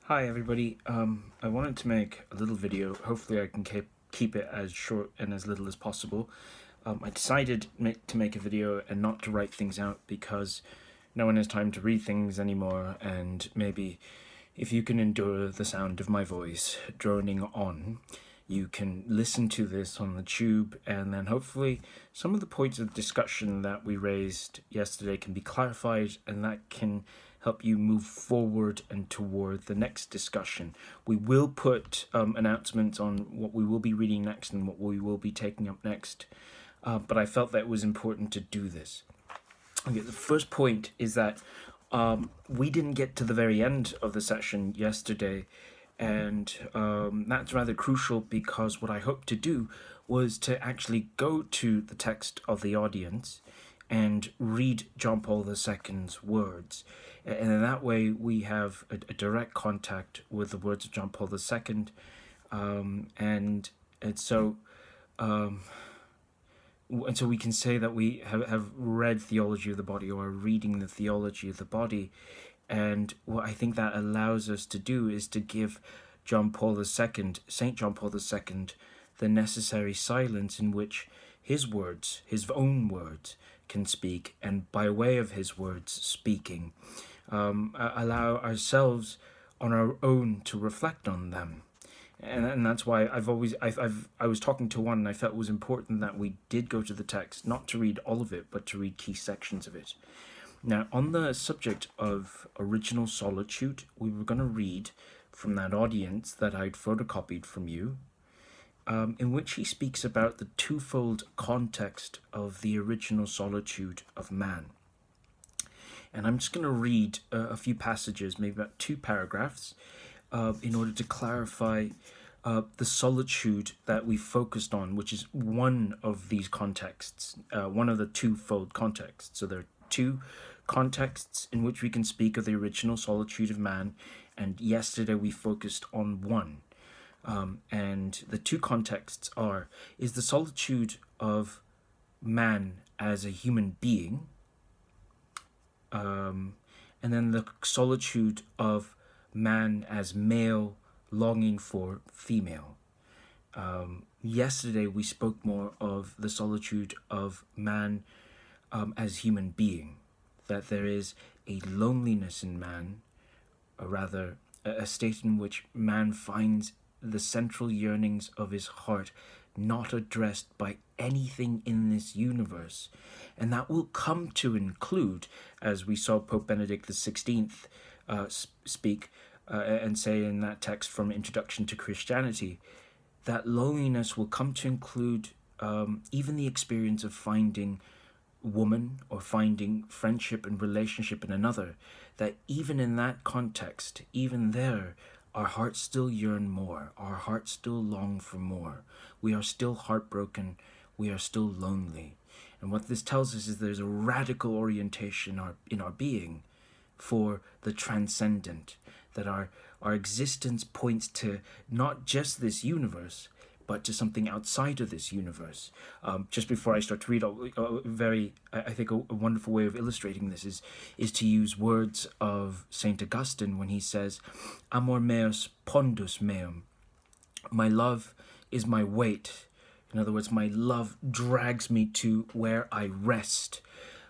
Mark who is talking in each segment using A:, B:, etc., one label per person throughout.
A: Hi everybody, I wanted to make a little video. Hopefully I can keep it as short and as little as possible. I decided to make a video and not to write things out because no one has time to read things anymore, and maybe if you can endure the sound of my voice droning on, you can listen to this on the tube, and then hopefully some of the points of discussion that we raised yesterday can be clarified, and that can help you move forward and toward the next discussion. We will put announcements on what we will be reading next and what we will be taking up next, but I felt that it was important to do this. Okay, the first point is that we didn't get to the very end of the session yesterday, and that's rather crucial because what I hoped to do was to actually go to the text of the audience and read John Paul II's words. And in that way, we have a direct contact with the words of John Paul II. And so we can say that we have read Theology of the Body, or are reading the Theology of the Body. And what I think that allows us to do is to give John Paul II, St. John Paul II, the necessary silence in which his words, his own words, can speak, and by way of his words speaking, allow ourselves on our own to reflect on them. And that's why I was talking to one, and I felt it was important that we did go to the text, not to read all of it, but to read key sections of it. Now, on the subject of original solitude, we were going to read from that audience that I'd photocopied from you, in which he speaks about the twofold context of the original solitude of man. And I'm just going to read a few passages, maybe about 2 paragraphs, in order to clarify the solitude that we focused on, which is one of these contexts, one of the twofold contexts. So there are 2 contexts in which we can speak of the original solitude of man, and yesterday we focused on one. And the 2 contexts is the solitude of man as a human being, and then the solitude of man as male longing for female. Yesterday we spoke more of the solitude of man as human being, that there is a loneliness in man, or rather a state in which man finds the central yearnings of his heart not addressed by anything in this universe. And that will come to include, as we saw Pope Benedict XVI speak and say in that text from Introduction to Christianity, that loneliness will come to include even the experience of finding woman or finding friendship and relationship in another, that even in that context, even there, our hearts still yearn more, our hearts still long for more. We are still heartbroken, we are still lonely. And what this tells us is there's a radical orientation in our being for the transcendent, that our existence points to not just this universe, but to something outside of this universe. Just before I start to read, I think a wonderful way of illustrating this is to use words of Saint Augustine when he says, "Amor meus pondus meum," my love is my weight. In other words, my love drags me to where I rest.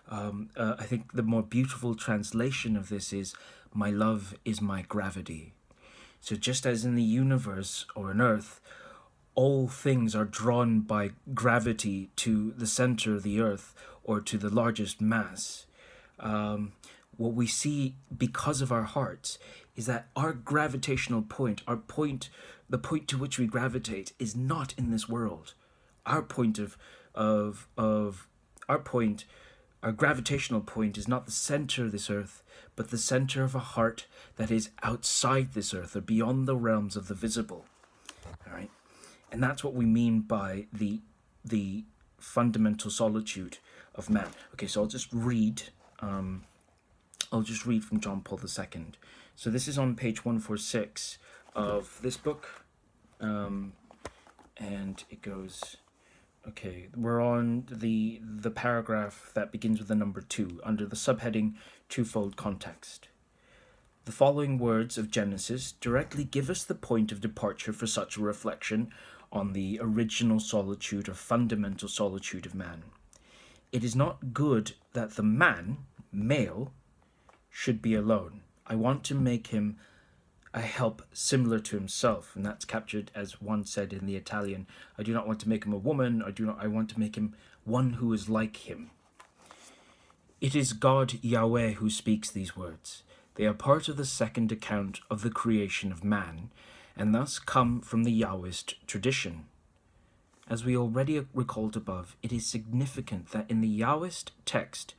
A: I think the more beautiful translation of this is, my love is my gravity. So just as in the universe or on earth, all things are drawn by gravity to the center of the earth or to the largest mass, what we see because of our hearts is that our gravitational point, the point to which we gravitate, is not in this world. Our gravitational point is not the center of this earth, but the center of a heart that is outside this earth, or beyond the realms of the visible. All right, and that's what we mean by the fundamental solitude of man. Okay, so I'll just read from John Paul II. So this is on page 146 of this book, and it goes. Okay, we're on the paragraph that begins with the number 2 under the subheading Twofold Context. The following words of Genesis directly give us the point of departure for such a reflection on the original solitude or fundamental solitude of man. It is not good that the man, male, should be alone. I want to make him a help similar to himself, and that's captured as one said in the Italian, I do not want to make him a woman, I want to make him one who is like him. It is God Yahweh who speaks these words. They are part of the second account of the creation of man, and thus come from the Yahwist tradition. As we already recalled above, it is significant that in the Yahwist text,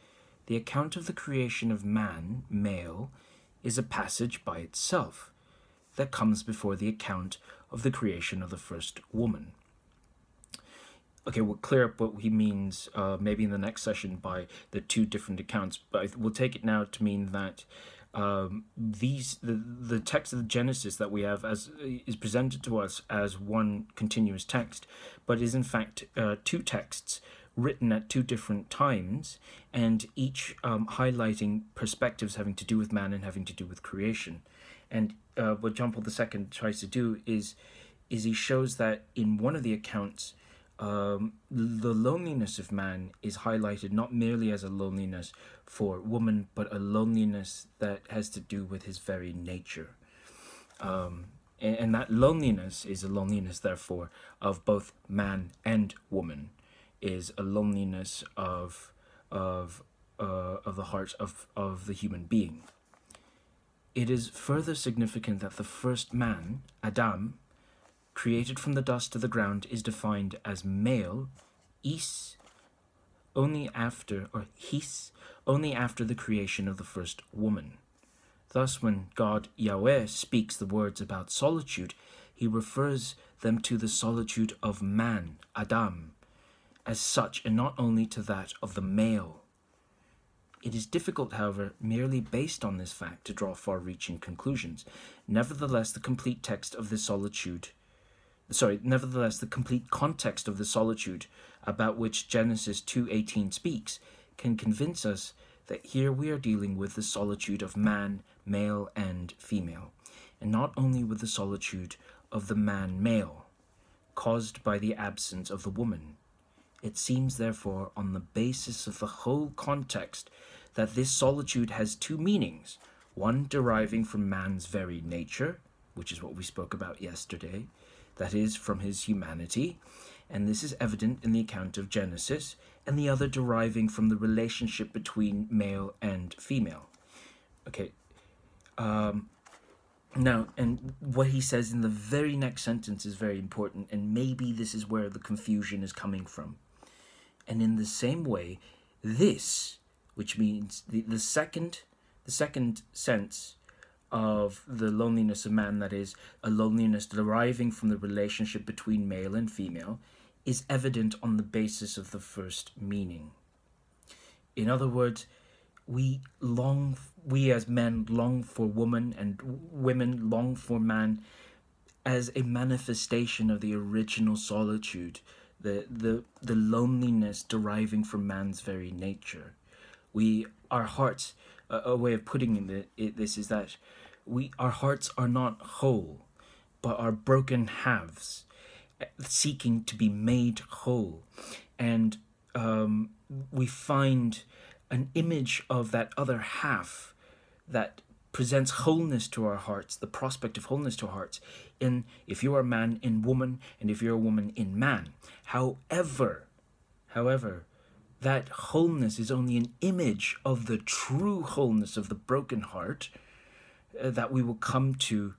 A: the account of the creation of man, male, is a passage by itself that comes before the account of the creation of the first woman. Okay, we'll clear up what he means maybe in the next session by the two different accounts, but we'll take it now to mean that the text of the Genesis that we have is presented to us as one continuous text, but is in fact two texts written at two different times, and each highlighting perspectives having to do with man and having to do with creation. And what John Paul II tries to do is he shows that in one of the accounts, the loneliness of man is highlighted not merely as a loneliness for woman, but a loneliness that has to do with his very nature. And that loneliness is a loneliness, therefore, of both man and woman, is a loneliness of the heart of the human being. It is further significant that the first man, Adam, created from the dust of the ground, is defined as male, is, only after the creation of the first woman. Thus, when God Yahweh speaks the words about solitude, he refers them to the solitude of man, Adam, as such, and not only to that of the male. It is difficult, however, merely based on this fact to draw far-reaching conclusions. Nevertheless, the complete context of the solitude about which Genesis 2:18 speaks can convince us that here we are dealing with the solitude of man, male and female, and not only with the solitude of the man male, caused by the absence of the woman. It seems, therefore, on the basis of the whole context, that this solitude has two meanings, one deriving from man's very nature, which is what we spoke about yesterday, that is, from his humanity, and this is evident in the account of Genesis, and the other deriving from the relationship between male and female. Okay, now, and what he says in the very next sentence is very important, and maybe this is where the confusion is coming from. And in the same way, this, which means the second sense of the loneliness of man, that is, a loneliness deriving from the relationship between male and female, is evident on the basis of the first meaning. In other words, we as men long for woman, and women long for man as a manifestation of the original solitude, the loneliness deriving from man's very nature. Our hearts, a way of putting this is that our hearts are not whole, but are broken halves, seeking to be made whole. And we find an image of that other half that presents wholeness to our hearts, the prospect of wholeness to our hearts, in if you are a man, in woman, and if you're a woman, in man. However, that wholeness is only an image of the true wholeness of the broken heart that we will come to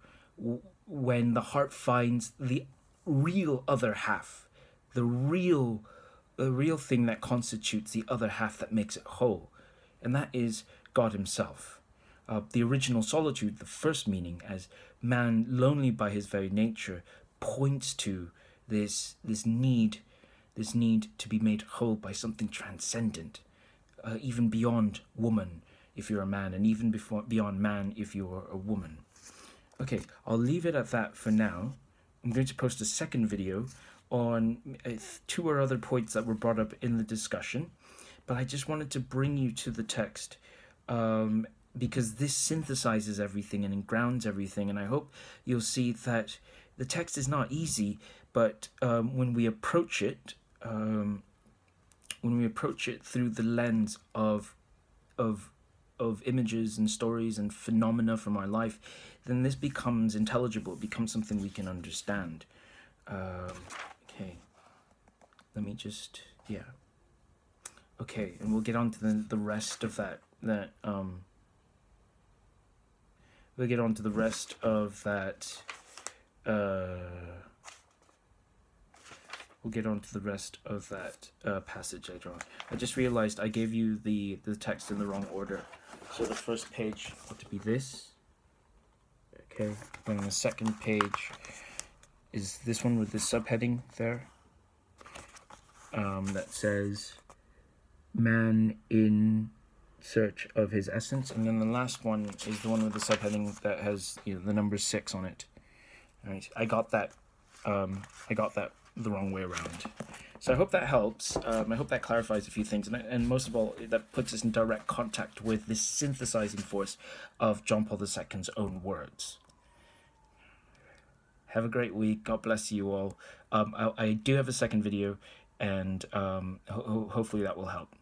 A: when the heart finds the real other half, the real thing that constitutes the other half that makes it whole, and that is God himself. The original solitude, the first meaning, as man lonely by his very nature, points to this need to be made whole by something transcendent, even beyond woman if you're a man, and even beyond man if you're a woman. Okay, I'll leave it at that for now. I'm going to post a second video on two or other points that were brought up in the discussion, but I just wanted to bring you to the text because this synthesizes everything and grounds everything. And I hope you'll see that the text is not easy, but when we approach it through the lens of images and stories and phenomena from our life, then this becomes intelligible. It becomes something we can understand. Okay, let me just, yeah. Okay, and we'll get on to the rest of that. We'll get on to the rest of that. We'll get on to the rest of that passage later on. I just realized I gave you the text in the wrong order. So the first page ought to be this. Okay, and the second page is this one with the subheading there. That says, "Man in search of his essence," and then the last one is the one with the subheading that has, you know, the number 6 on it. All right, I got that the wrong way around. So I hope that helps. I hope that clarifies a few things, and most of all, that puts us in direct contact with this synthesizing force of John Paul II's own words. Have a great week. God bless you all. I do have a second video, and hopefully that will help.